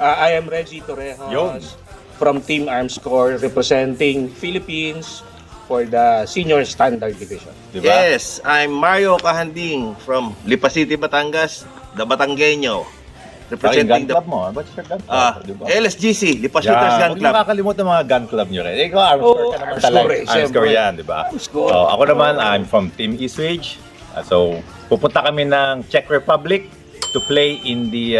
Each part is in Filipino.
I am Reggie Yun. Torrejos from Team Arms Corps representing Philippines for the Senior Standard Division. Diba? Yes, I'm Mario Kahanding from Lipa City, Batangas, the Batanggenyo. Bakit gun Representing the club mo? What's your gun club? Diba? LSGC, Lipa Shooters Gun Huwag Club. makakalimutan mga gun club nyo rin. Ikaw, Arms Corps ka naman Arms talaga. Corps, Arms siyempre. Corps yan, di ba? Arms Corps. So, ako naman, I'm from Team Eastridge. So, pupunta kami ng Czech Republic to play in the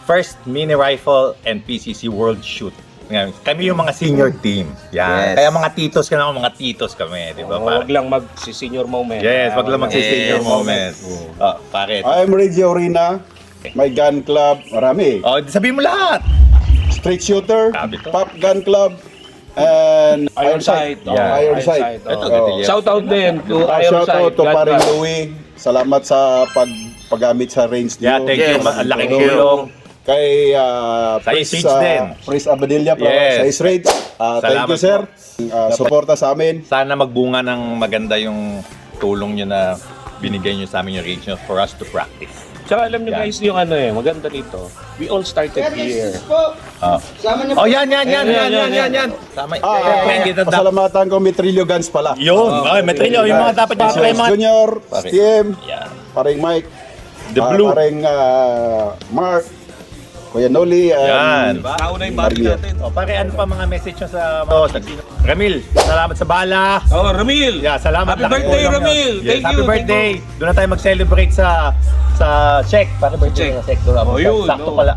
first mini rifle and PCC World Shoot. Ngayon, kami yung mga senior team. Yan. Yes. Kaya mga titos ka naman, mga titos kami, di ba? Huwag lang mag-senior moment. Yes, wag lang magsi-senior Yes. moment. Pare. I'm Reggie Orina. My gun club, marami. Oh, sabihin mo lahat. Straight shooter, Sabi to. pop gun club, and Iron Sight. Yeah. Iron Sight. Ito, Oh. detalye. Shout out din to Iron Shout Sight. out to God paring bless. Louie. Salamat sa paggamit sa range Yeah, niyo. thank you. Yes. Ang laking Thank you. tulong. Kay Sa East din. Prince Abadilla Yes. sa East Rage. Thank Salamat you, sir. Suporta sa amin. Sana magbunga ng maganda yung tulong nyo na binigay nyo sa amin yung region for us to practice. Tsaka alam nyo Yan. guys, yung maganda dito. We all started here. Oh, yan. Tama. Pasalamatan ko Metrillo Guns pala. Yun. Okay, Metrillo, yung mga dapat yung Sir Junior, Pare. STM, Yan. paring Mike, The Blue. paring Mark, Kuya Noli, Yan. Nauna yung bati Mario. natin. O, pare, ano pa mga message nyo sa Ramil, salamat sa bala. Oh, Ramil! Yeah, salamat. Happy Laking birthday, tulong Ramil! yun. Yes, Thank happy you, birthday. Doon na tayo mag-celebrate sa Czech. Happy birthday Czech. sa Czech. Doon, Oh, yun, sakto oh. pala.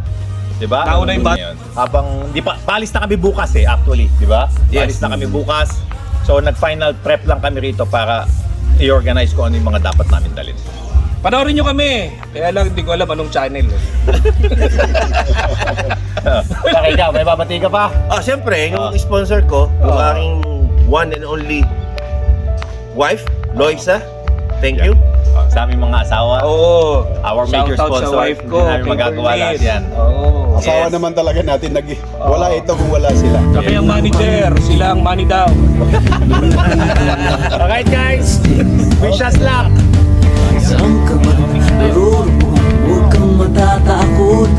Diba? Nauna yung bat- Yun. Habang, di pa, palis na kami bukas actually. Diba? Yes. Palis na kami bukas. So, nag-final prep lang kami rito para i-organize ko ano yung mga dapat namin dalhin. Panoorin nyo kami. Kaya lang hindi ko alam anong channel. Saka ikaw, may babati ka pa? Siyempre, yung sponsor ko, yung aking one and only wife, Loisa. Thank you. Sa aming mga asawa. Oo. Our major Shout out sponsor. sa wife ko. Hindi namin magagawa lahat yan. Oo. Asawa Yes. naman talaga natin. Wala ito kung wala sila. Kami ang manager. Sila ang money down. Alright guys, wish us luck. Saan ka man naroon, huwag kang matatakot.